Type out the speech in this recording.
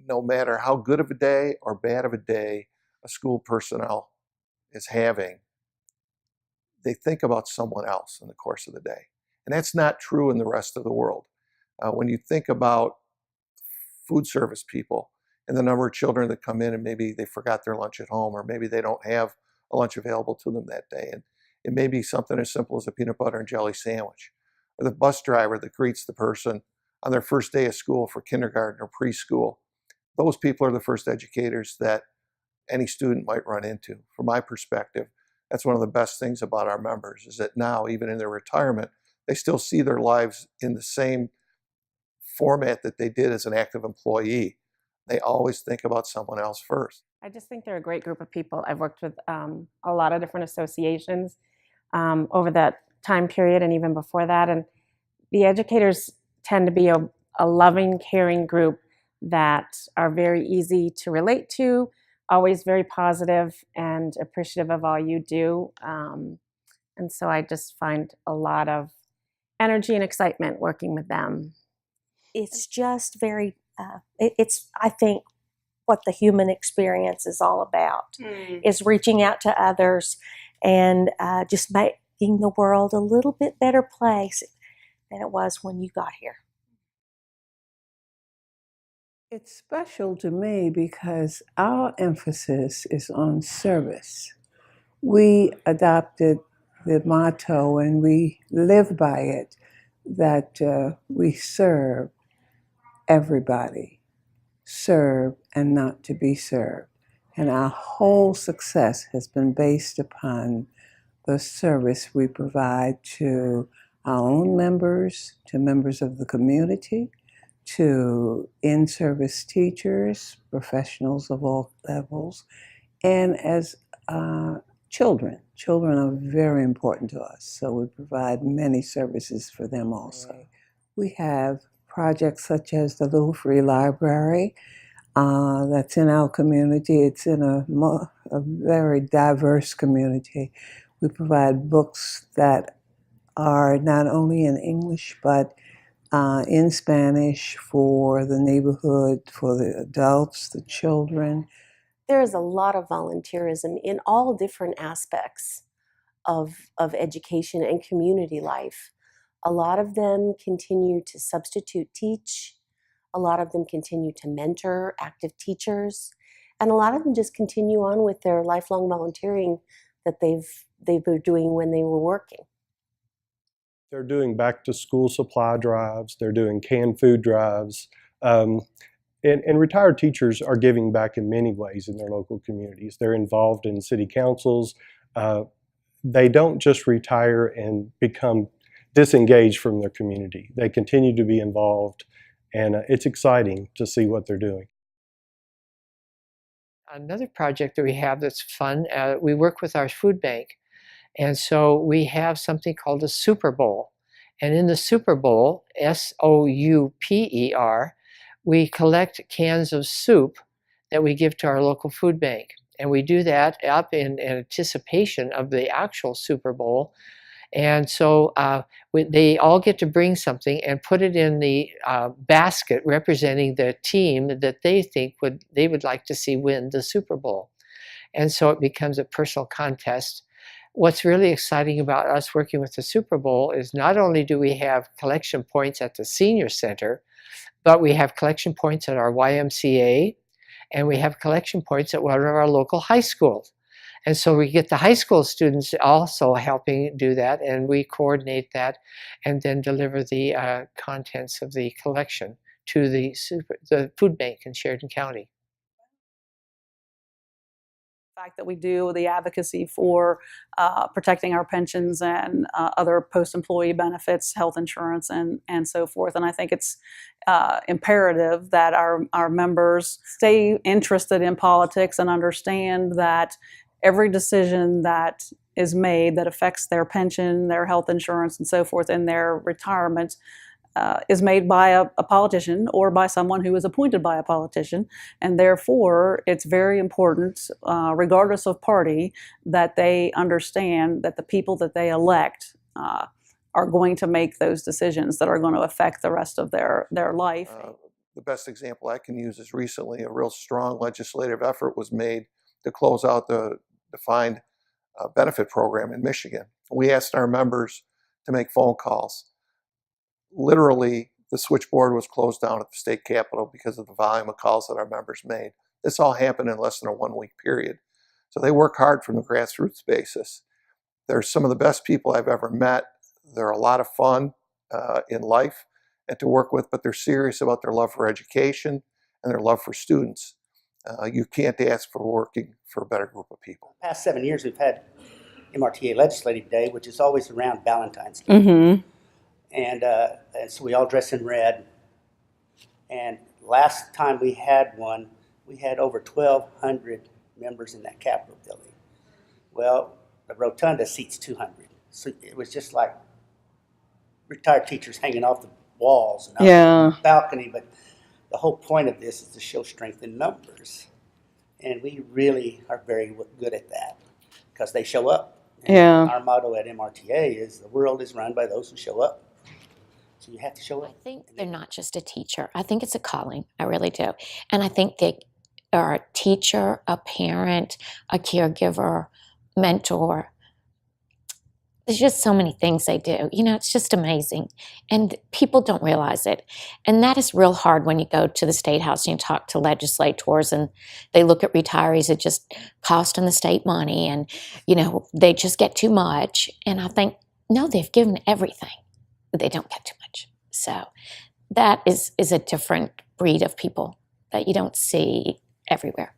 no matter how good of a day or bad of a day a school personnel is having, they think about someone else in the course of the day. And that's not true in the rest of the world. When you think about food service people and the number of children that come in and maybe they forgot their lunch at home, or maybe they don't have a lunch available to them that day. And it may be something as simple as a peanut butter and jelly sandwich, or the bus driver that greets the person on their first day of school for kindergarten or preschool. Those people are the first educators that any student might run into. From my perspective, that's one of the best things about our members, is that now, even in their retirement, they still see their lives in the same format that they did as an active employee. They always think about someone else first. I just think they're a great group of people. I've worked with a lot of different associations over that time period and even before that. And the educators tend to be a loving, caring group that are very easy to relate to, always very positive and appreciative of all you do. And so I just find a lot of energy and excitement working with them. It's just very, it's, I think, what the human experience is all about, is reaching out to others and just making the world a little bit better place than it was when you got here. It's special to me because our emphasis is on service. We adopted the motto, and we live by it, that we serve everybody, serve and not to be served. And our whole success has been based upon the service we provide to our own members, to members of the community, to in-service teachers, professionals of all levels, and as children. Children are very important to us, so we provide many services for them also. We have projects such as the Little Free Library that's in our community. It's in a very diverse community. We provide books that are not only in English, but in Spanish for the neighborhood, for the adults, the children. There is a lot of volunteerism in all different aspects of education and community life. A lot of them continue to substitute teach. A lot of them continue to mentor active teachers. And a lot of them just continue on with their lifelong volunteering that they've been doing when they were working. They're doing back to school supply drives. They're doing canned food drives. And retired teachers are giving back in many ways in their local communities. They're involved in city councils. They don't just retire and become disengaged from their community. They continue to be involved, and it's exciting to see what they're doing. Another project that we have that's fun, we work with our food bank. And so we have something called a Super Bowl. And in the Super Bowl, S-O-U-P-E-R, we collect cans of soup that we give to our local food bank. And we do that up in anticipation of the actual Super Bowl. And so they all get to bring something and put it in the basket representing the team that they think they would like to see win the Super Bowl. And so it becomes a personal contest. What's really exciting about us working with the Super Bowl is not only do we have collection points at the senior center, but we have collection points at our YMCA, and we have collection points at one of our local high schools. And so we get the high school students also helping do that, and we coordinate that and then deliver the contents of the collection to the food bank in Sheridan County. Fact that we do the advocacy for protecting our pensions and other post-employee benefits, health insurance, and so forth. And I think it's imperative that our members stay interested in politics and understand that every decision that is made that affects their pension, their health insurance, and so forth in their retirement is made by a politician or by someone who is appointed by a politician. And therefore, it's very important, regardless of party, that they understand that the people that they elect are going to make those decisions that are going to affect the rest of their life. the best example I can use is recently a real strong legislative effort was made to close out the defined benefit program in Michigan. We asked our members to make phone calls. Literally, the switchboard was closed down at the state capitol because of the volume of calls that our members made. This all happened in less than a 1-week period. So they work hard from the grassroots basis. They're some of the best people I've ever met. They're a lot of fun in life and to work with, but they're serious about their love for education and their love for students. You can't ask for working for a better group of people. Past 7 years, we've had MRTA Legislative Day, which is always around Valentine's Day. Mm-hmm. And so we all dress in red. And last time we had one, we had over 1,200 members in that Capitol building. Well, the rotunda seats 200. So it was just like retired teachers hanging off the walls and out the balcony. But the whole point of this is to show strength in numbers. And we really are very good at that because they show up. And our motto at MRTA is the world is run by those who show up. So you have to show I up. think they're not just a teacher. I think it's a calling. I really do. And I think they are a teacher, a parent, a caregiver, mentor. There's just so many things they do. You know, it's just amazing. And people don't realize it. And that is real hard when you go to the State House and you talk to legislators and they look at retirees that just costing the state money and, you know, they just get too much. And I think, no, they've given everything. They don't get too much. So that is a different breed of people that you don't see everywhere.